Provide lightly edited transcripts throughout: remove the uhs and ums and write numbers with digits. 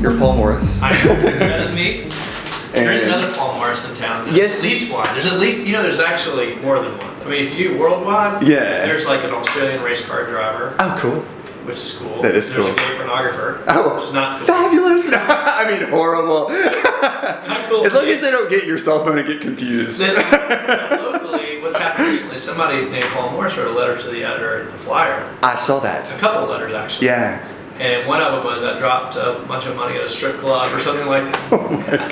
You're Paul Morris. That is me. There's another Paul Morris in town. There's at least one. There's at least, there's actually more than one. I mean, if you do worldwide, there's like an Australian race car driver. Oh, cool. Which is cool. That is cool. There's a gay pornographer. Oh, which is not cool. Fabulous. I mean, horrible. Not cool. As long as they don't get your cell phone and get confused. Locally, what's happened recently, somebody named Paul Morris wrote a letter to the editor at the Flyer. I saw that. A couple of letters, actually. Yeah. And one of them was, I dropped a bunch of money at a strip club or something like that. Oh my God. I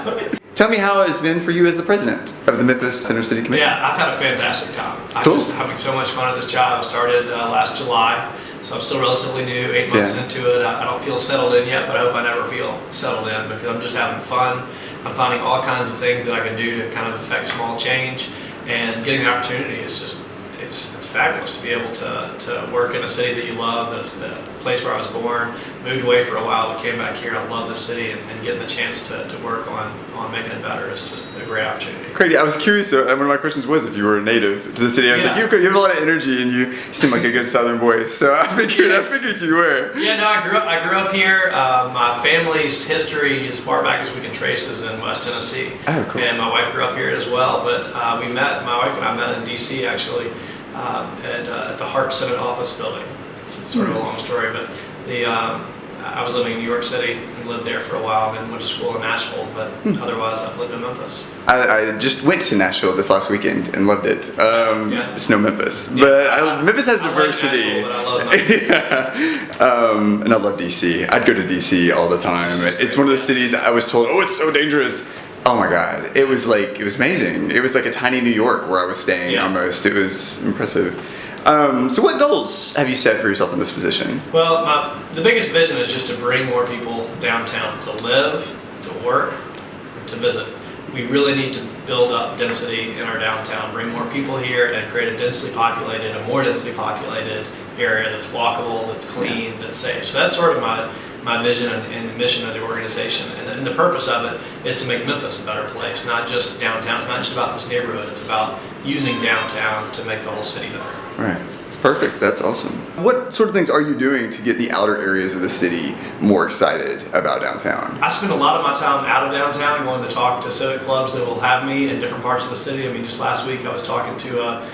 don't need that. Tell me how it's been for you as the president of the Memphis Center City Commission. Yeah, I've had a fantastic time. Cool. I'm just having so much fun at this job. I started last July, so I'm still relatively new, 8 months into it. I don't feel settled in yet, but I hope I never feel settled in because I'm just having fun. I'm finding all kinds of things that I can do to kind of affect small change, and getting the opportunity is just, it's fabulous to be able to work in a city that you love, that's the place where I was born, moved away for a while, but came back here, and I love this city, and getting the chance to work on making it better is just a great opportunity. Great. I was curious, one of my questions was if you were a native to the city. I was like, you have a lot of energy and you seem like a good Southern boy, so I figured you were. Yeah, no, I grew up here. My family's history, as far back as we can trace, is in West Tennessee. Oh, cool. And my wife grew up here as well, but my wife and I met in D.C. actually at the Hart Senate office building. It's sort of a long story, but I was living in New York City and lived there for a while, and then went to school in Nashville, but otherwise I've lived in Memphis. I just went to Nashville this last weekend and loved it. It's no Memphis, Yeah. but Memphis has diversity. I like Nashville, but I love Memphis. Yeah. And I love DC. I'd go to DC all the time. It's one of those cities I was told, it's so dangerous. Oh my God, it was amazing. It was like a tiny New York where I was staying almost. It was impressive. So what goals have you set for yourself in this position? Well, the biggest vision is just to bring more people downtown to live, to work, and to visit. We really need to build up density in our downtown, bring more people here, and create a more densely populated area that's walkable, that's clean, that's safe. So that's sort of my vision and the mission of the organization. And the purpose of it is to make Memphis a better place, not just downtown. It's not just about this neighborhood. It's about using downtown to make the whole city better. Right. Perfect. That's awesome. What sort of things are you doing to get the outer areas of the city more excited about downtown? I spend a lot of my time out of downtown, going to talk to civic clubs that will have me in different parts of the city. I mean, just last week I was talking to a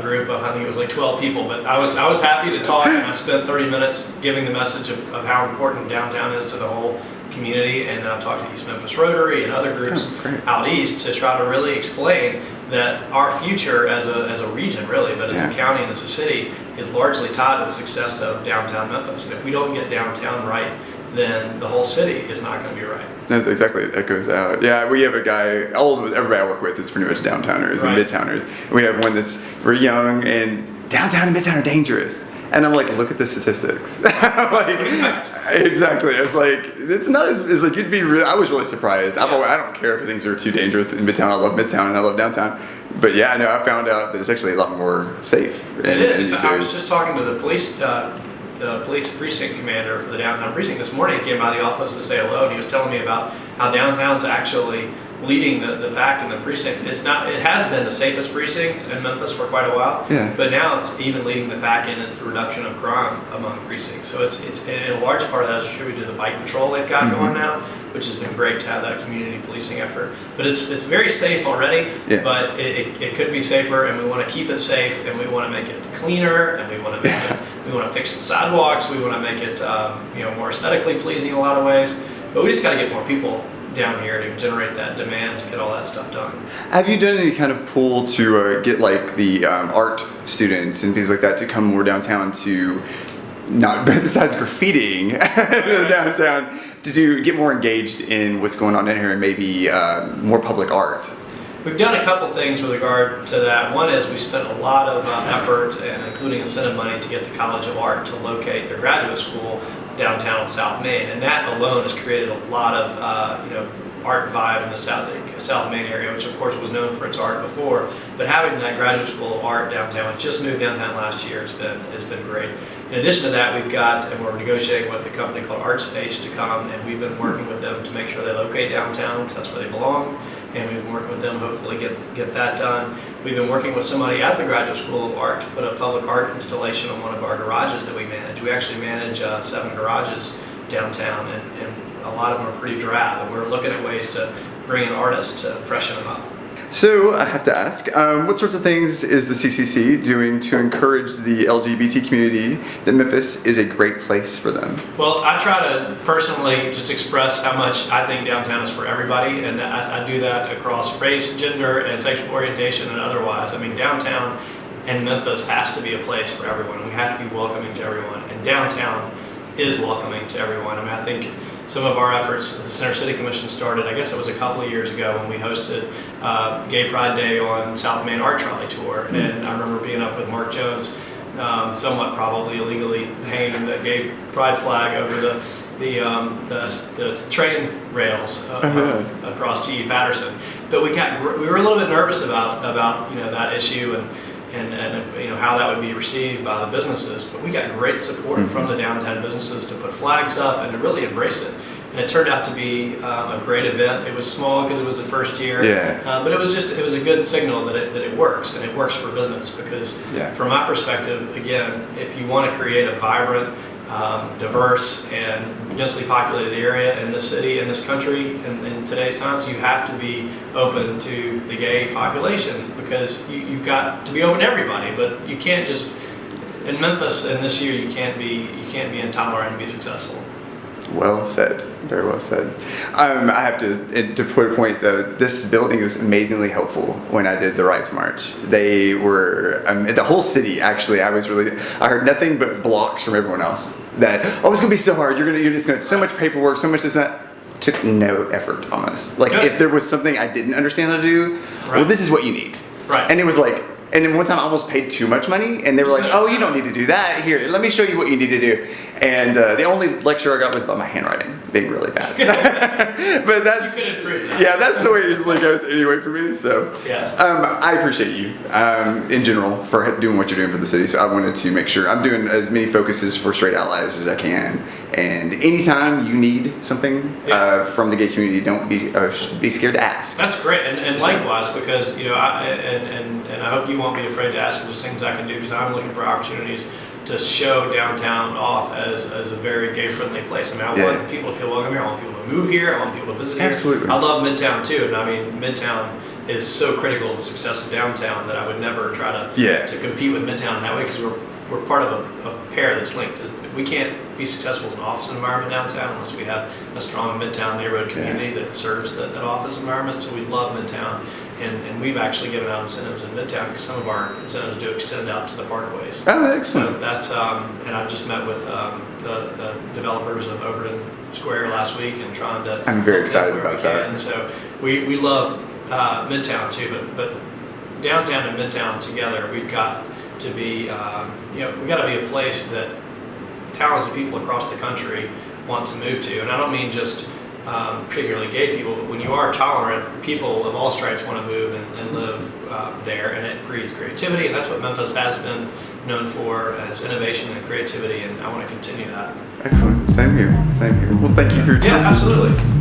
group of, I think it was like 12 people, but I was happy to talk, and I spent 30 minutes giving the message of how important downtown is to the whole community. And then I've talked to East Memphis Rotary and other groups out east to try to really explain that our future as a region, really, but as a county and as a city, is largely tied to the success of downtown Memphis. And if we don't get downtown right, then the whole city is not going to be right. That's exactly, it echoes out. Yeah, we have a guy, everybody I work with is pretty much downtowners and midtowners. We have one that's very young, and downtown and midtown are dangerous. And I'm like, look at the statistics. Exactly. I was like, it's not as like you'd be. I was really surprised. I don't care if things are too dangerous in Midtown. I love Midtown and I love downtown. But yeah, I know I found out that it's actually a lot more safe. It is. I was just talking to the police precinct commander for the downtown precinct this morning. He came by the office to say hello, and he was telling me about how downtown's actually leading the pack in the precinct. It has been the safest precinct in Memphis for quite a while, but now it's even leading the pack in its the reduction of crime among precincts. So it's in a large part of that is attributed to the bike patrol they've got going now, which has been great to have that community policing effort. But it's very safe already, but it could be safer, and we want to keep it safe, and we want to make it cleaner, and we want to make it, we want to fix the sidewalks, we want to make it more aesthetically pleasing in a lot of ways. But we just got to get more people down here to generate that demand to get all that stuff done. Have you done any kind of pull to get like the art students and things like that to come more downtown to, not besides graffitiing downtown, to get more engaged in what's going on in here and maybe more public art? We've done a couple things with regard to that. One is we spent a lot of effort, and including incentive money, to get the College of Art to locate their graduate school downtown in South Main, and that alone has created a lot of art vibe in the South Main area, which of course was known for its art before. But having that graduate school of art downtown, which just moved downtown last year, has been great. In addition to that, we're negotiating with a company called ArtSpace to come, and we've been working with them to make sure they locate downtown, because that's where they belong. And we've been working with them, hopefully get that done. We've been working with somebody at the Graduate School of Art to put a public art installation on one of our garages that we manage. We actually manage 7 garages downtown, and a lot of them are pretty drab, and we're looking at ways to bring in artists to freshen them up. So I have to ask, what sorts of things is the CCC doing to encourage the LGBT community that Memphis is a great place for them? Well, I try to personally just express how much I think downtown is for everybody, and I do that across race, gender, and sexual orientation and otherwise. I mean, downtown in Memphis has to be a place for everyone. We have to be welcoming to everyone, and downtown is welcoming to everyone. I mean, I think some of our efforts, the Center City Commission started, I guess it was a couple of years ago when we hosted Gay Pride Day on South Main Art Trolley Tour. And I remember being up with Mark Jones, somewhat probably illegally hanging the gay pride flag over the train rails across G.E. Patterson. But we were a little bit nervous about that issue and how that would be received by the businesses, but we got great support from the downtown businesses to put flags up and to really embrace it. And it turned out to be a great event. It was small because it was the first year, but it was a good signal that it works, and it works for business because from my perspective, again, if you want to create a vibrant, diverse and densely populated area in this city, in this country, in today's times, you have to be open to the gay population because you've got to be open to everybody. But you can't just, in Memphis and this year, you can't be intolerant and be successful. Well said. Very well said. I have to put a point though. This building was amazingly helpful when I did the Rights March. They were the whole city. Actually, I heard nothing but blocks from everyone else. That it's gonna be so hard. You're just gonna so much paperwork, so much this that. Took no effort almost. Like if there was something I didn't understand how to do, well, this is what you need. Right. And it was like. And then one time I almost paid too much money, and they were like, "Oh, you don't need to do that. Here, let me show you what you need to do." And the only lecture I got was about my handwriting being really bad. But that's that's the way it usually goes anyway for me. So I appreciate you in general for doing what you're doing for the city. So I wanted to make sure I'm doing as many focuses for straight allies as I can. And anytime you need something from the gay community, don't be scared to ask. That's great, and likewise, because I hope you won't be afraid to ask for those things I can do, because I'm looking for opportunities to show downtown off as a very gay-friendly place. I mean, I want people to feel welcome here. I want people to move here. I want people to visit here. Absolutely. I love Midtown too, and I mean, Midtown is so critical to the success of downtown that I would never try to compete with Midtown in that way, because we're part of a pair that's linked. We can't be successful as an office environment downtown unless we have a strong Midtown neighborhood community that serves that office environment. So we love Midtown, and we've actually given out incentives in Midtown because some of our incentives do extend out to the parkways. Oh, excellent. So that's and I just met with the developers of Overton Square last week and trying to. I'm very excited about that. And so we love Midtown too, but downtown and Midtown together, we've got to be we've got to be a place that talented people across the country want to move to. And I don't mean just particularly gay people, but when you are tolerant, people of all stripes want to move and live there, and it breeds creativity, and that's what Memphis has been known for, as innovation and creativity, and I want to continue that. Excellent. Same here. Well, thank you for your time. Yeah, absolutely.